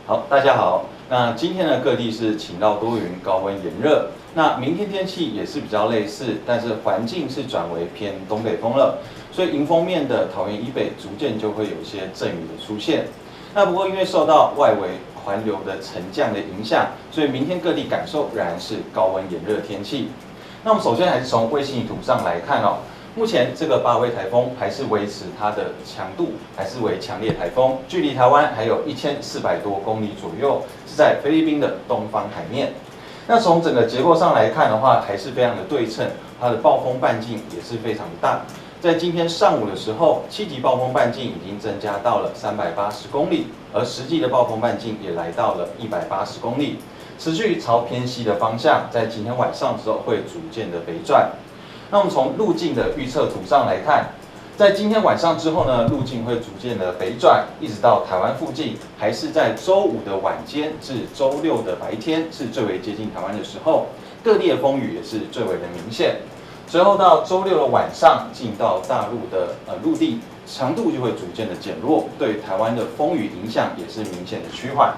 好，大家好。那今天呢，各地是晴到多云，高温炎热。那明天天气也是比较类似，但是环境是转为偏东北风了，所以迎风面的桃园以北逐渐就会有一些阵雨的出现。那不过因为受到外围环流的沉降的影响，所以明天各地感受仍然是高温炎热天气。那我们首先还是从卫星图上来看哦。目前这个8位台风还是维持它的强度，还是为强烈台风，距离台湾还有1400多公里左右，是在菲律宾的东方海面。那从整个结构上来看的话，还是非常的对称，它的暴风半径也是非常的大。在今天上午的时候，7级暴风半径已经增加到了380公里，而实际的暴风半径也来到了180公里，持续朝偏西的方向，在今天晚上之后会逐渐的北转。那我们从路径的预测图上来看，在今天晚上之后呢，路径会逐渐的北转，一直到台湾附近，还是在周五的晚间至周六的白天是最为接近台湾的时候，各地的风雨也是最为的明显。随后到周六的晚上，进到大陆的陆地，强度就会逐渐的减弱，对台湾的风雨影响也是明显的趋缓。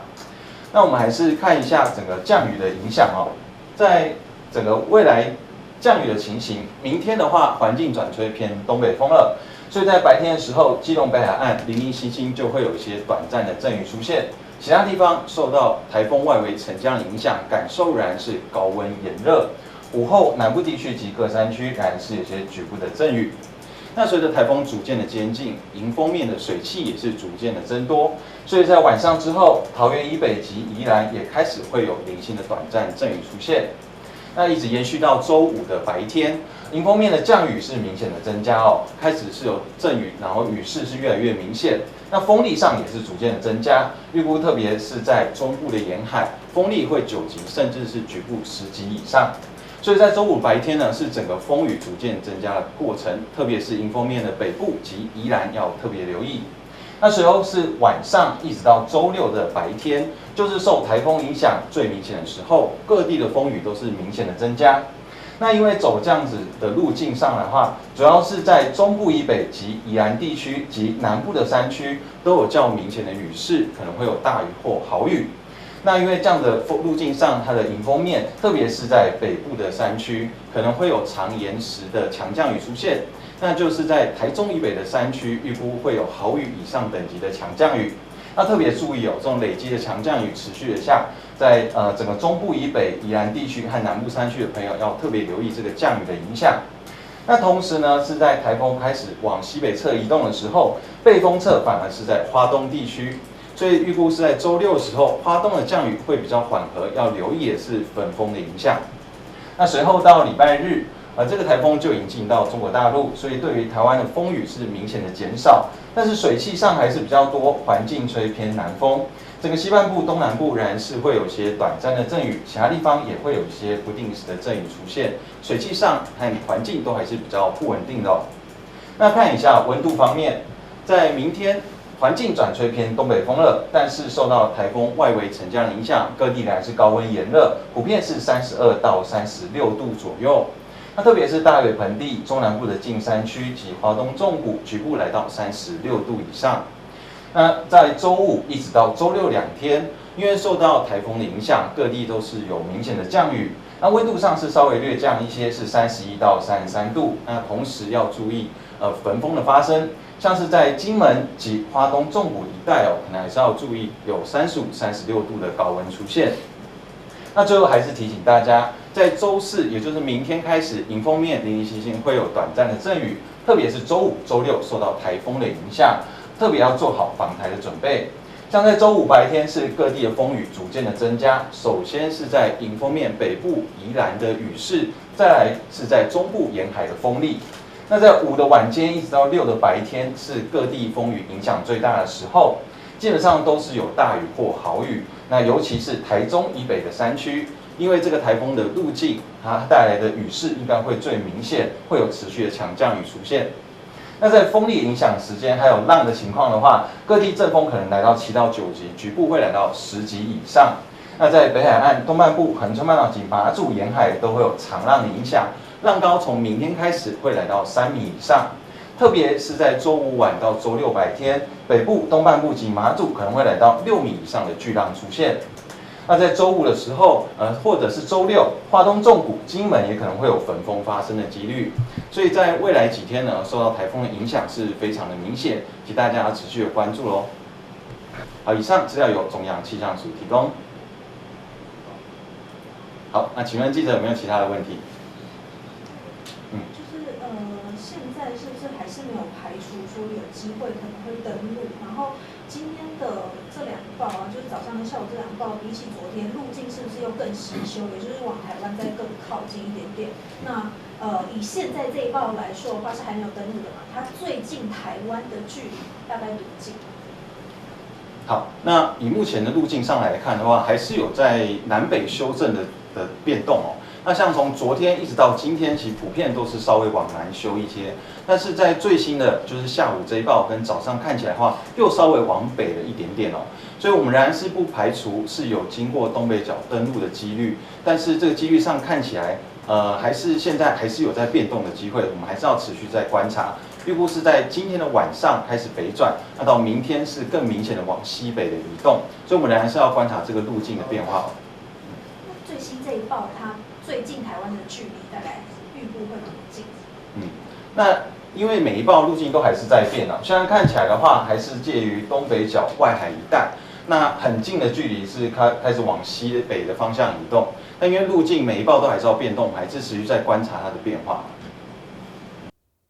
那我们还是看一下整个降雨的影响哦，在整个未来降雨的情形，明天的话，环境转吹偏东北风了，所以在白天的时候，基隆北海岸零零星星就会有一些短暂的阵雨出现，其他地方受到台风外围沉降的影响，感受仍然是高温炎热。午后南部地区及各山区仍然是有些局部的阵雨。那随着台风逐渐的接近，迎风面的水汽也是逐渐的增多，所以在晚上之后，桃园以北及宜兰也开始会有零星的短暂阵雨出现。那一直延续到周五的白天，迎风面的降雨是明显的增加哦，开始是有阵雨，然后雨势是越来越明显。那风力上也是逐渐的增加，预估特别是在中部的沿海，风力会9级，甚至是局部10级以上。所以在周五白天呢，是整个风雨逐渐增加的过程，特别是迎风面的北部及宜兰要特别留意。那随后是晚上一直到周六的白天，就是受台风影响最明显的时候，各地的风雨都是明显的增加。那因为走这样子的路径上的话，主要是在中部以北及宜兰地区及南部的山区都有较明显的雨势，可能会有大雨或豪雨。那因为这样的路径上，它的迎风面，特别是在北部的山区，可能会有长延时的强降雨出现。那就是在台中以北的山区，预估会有豪雨以上等级的强降雨。那特别注意哦，这种累积的强降雨持续的下，在整个中部以北、宜兰地区和南部山区的朋友要特别留意这个降雨的影响。那同时呢，是在台风开始往西北侧移动的时候，背风侧反而是在花东地区。所以预估是在周六的时候，花东的降雨会比较缓和，要留意的是粉风的影响。那随后到礼拜日，这个台风就已经进到中国大陆，所以对于台湾的风雨是明显的减少，但是水汽上还是比较多，环境吹偏南风。整个西半部、东南部仍然是会有一些短暂的阵雨，其他地方也会有一些不定时的阵雨出现。水汽上和环境都还是比较不稳定的哦。那看一下温度方面，在明天，环境转吹偏东北风了，但是受到台风外围沉降的影响，各地仍然是高温炎热，普遍是32到36度左右。那特别是大北盆地、中南部的近山区及华东纵谷，局部来到36度以上。那在周五一直到周六2天，因为受到台风的影响，各地都是有明显的降雨。那温度上是稍微略降一些，是31到33度。那同时要注意焚风的发生。像是在金门及花东纵谷一带哦，可能还是要注意有35、36度的高温出现。那最后还是提醒大家，在周四，也就是明天开始，迎风面零零星星会有短暂的阵雨，特别是周五、周六受到台风的影响，特别要做好防台的准备。像在周五白天是各地的风雨逐渐的增加，首先是在迎风面北部宜兰的雨势，再来是在中部沿海的风力。那在5的晚间一直到6的白天是各地风雨影响最大的时候，基本上都是有大雨或豪雨。那尤其是台中以北的山区，因为这个台风的路径，它带来的雨势应该会最明显，会有持续的强降雨出现。那在风力影响时间还有浪的情况的话，各地阵风可能来到7到9级，局部会来到10级以上。那在北海岸、东半部、恒春半岛及马祖沿海都会有长浪的影响。浪高从明天开始会来到3米以上。特别是在周五晚到周六白天，北部、东半部及马祖可能会来到6米以上的巨浪出现。那在周五的时候，或者是周六，花东纵谷、金门也可能会有焚风发生的几率。所以在未来几天呢，受到台风的影响是非常的明显，请大家要持续的关注喽。好，以上资料由中央气象署提供。好，那请问记者有没有其他的问题？现在是不是还是没有排除说有机会可能会登陆？然后今天的这2报啊，就是早上跟下午这2报，比起昨天路径是不是又更西修，也就是往台湾再更靠近一点点？那以现在这一报来说的话，是还没有登陆的嘛？它最近台湾的距离大概多近？好，那以目前的路径上来看的话，还是有在南北修正的变动哦。那像从昨天一直到今天，其实普遍都是稍微往南修一些，但是在最新的就是下午这一报跟早上看起来的话，又稍微往北了一点点哦。所以我们仍然是不排除是有经过东北角登陆的几率，但是这个几率上看起来，还是现在还是有在变动的机会，我们还是要持续在观察。预估是在今天的晚上开始北转，那到明天是更明显的往西北的移动，所以我们仍然是要观察这个路径的变化。那最新这一报它最近台湾的距离大概预估会多近？那因为每一报路径都还是在变啊，现在看起来的话，还是介于东北角外海一带，那很近的距离是开始往西北的方向移动。那因为路径每一报都还是要变动，还是持续在观察它的变化。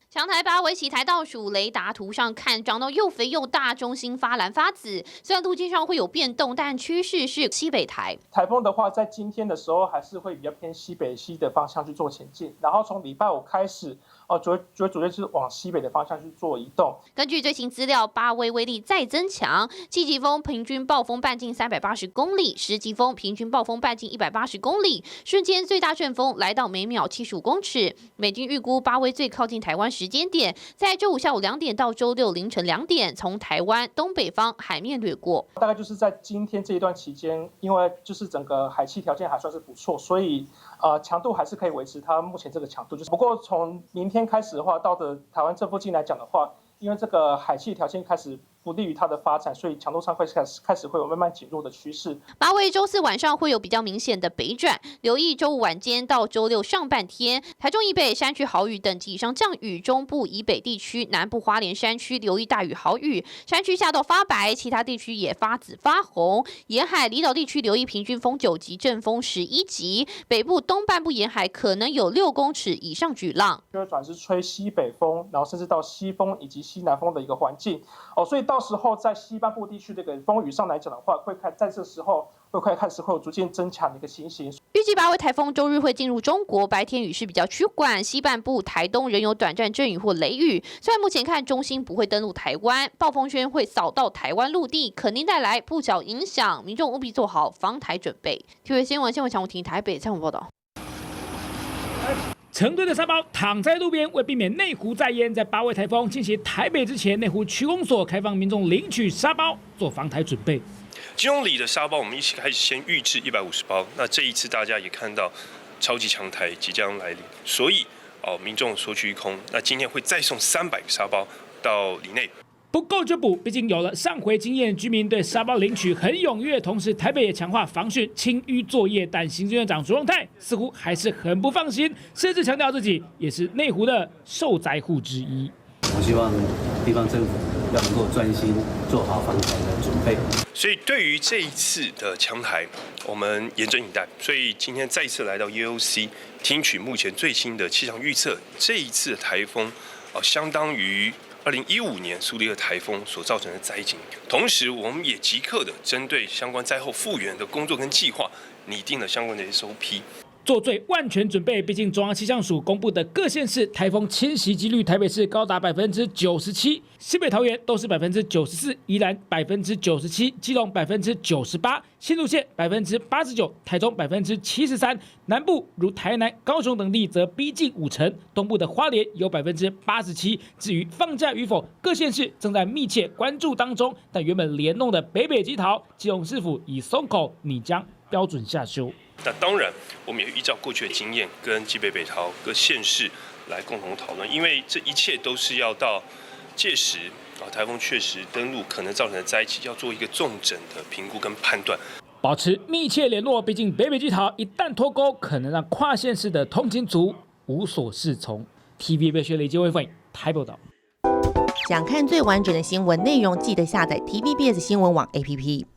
强台8围棋台倒数雷达图上看，长到又肥又大，中心发蓝发紫。虽然路径上会有变动，但趋势是西北台。台风的话，在今天的时候还是会比较偏西北西的方向去做前进，然后从礼拜5开始，逐渐是往西北的方向去做移动。根据最新资料，8威威力再增强，7级风平均暴风半径380公里，10级风平均暴风半径180公里，瞬间最大阵风来到每秒75公尺。美军预估8威最靠近台湾时间点在周5下午2点到周6凌晨2点，从台湾东北方海面掠过。大概就是在今天这一段期间，因为就是整个海气条件还算是不错，所以强度还是可以维持它目前这个强度。不过从明天开始的话，到的台湾这附近来讲的话，因为这个海气条件开始不利于它的发展，所以强度上会开始会有慢慢减弱的趋势。8威周4晚上会有比较明显的北转，留意周5晚间到周6上半天，台中以北山区豪雨等级以上降雨，中部以北地区、南部花莲山区留意大雨豪雨，山区下到发白，其他地区也发紫发红。沿海离岛地区留意平均风9级，阵风11级，北部东半部沿海可能有6公尺以上巨浪。就会转是吹西北风，然后甚至到西风以及西南风的一个环境所以到时候在西半部地区这个风雨上来讲的话，在这时候会开始会有逐渐增强的一个情形。预计8威台风周日会进入中国，白天雨势比较趋缓，西半部台东仍有短暂阵雨或雷雨。虽然目前看中心不会登陆台湾，暴风圈会扫到台湾陆地，肯定带来不小影响，民众务必做好防台准备。TVBS 新闻强武婷台北采访报道。成堆的沙包躺在路边，为避免内湖再淹，在8威台风侵袭台北之前，内湖区公所开放民众领取沙包，做防台准备。金钟里的沙包，我们一起开始先预制150包。那这一次大家也看到，超级强台即将来临，所以民众索取一空。那今天会再送300个沙包到里内。不够就补，毕竟有了上回经验，居民对沙包领取很踊跃。同时，台北也强化防汛清淤作业，但行政院长卓荣泰似乎还是很不放心，甚至强调自己也是内湖的受灾户之一。我希望地方政府要能够专心做好防台的准备。所以对于这一次的强台，我们严阵以待。所以今天再一次来到 UOC 听取目前最新的气象预测。这一次的台风相当于2015年苏力尔台风所造成的灾情，同时我们也即刻的针对相关灾后复原的工作跟计划，拟定了相关的 SOP。做最万全准备，毕竟中央气象署公布的各县市台风侵袭几率，台北市高达97%，西北桃园都是94%，宜兰97%，基隆98%，新竹县89%，台中73%，南部如台南、高雄等地则逼近50%，东部的花莲有87%。至于放假与否，各县市正在密切关注当中。但原本联动的北基桃、基隆市府以松口、拟江标准下修。那当然，我们也依照过去的经验，跟基北、北桃各县市来共同讨论，因为这一切都是要到届时台风确实登陆可能造成的灾情，要做一个重整的评估跟判断。保持密切联络，毕竟北北基桃一旦脱钩，可能让跨县市的通勤族无所适从。TVBS 雷杰威粉台报道。想看最完整的新闻内容，记得下载 TVBS 新闻网 APP。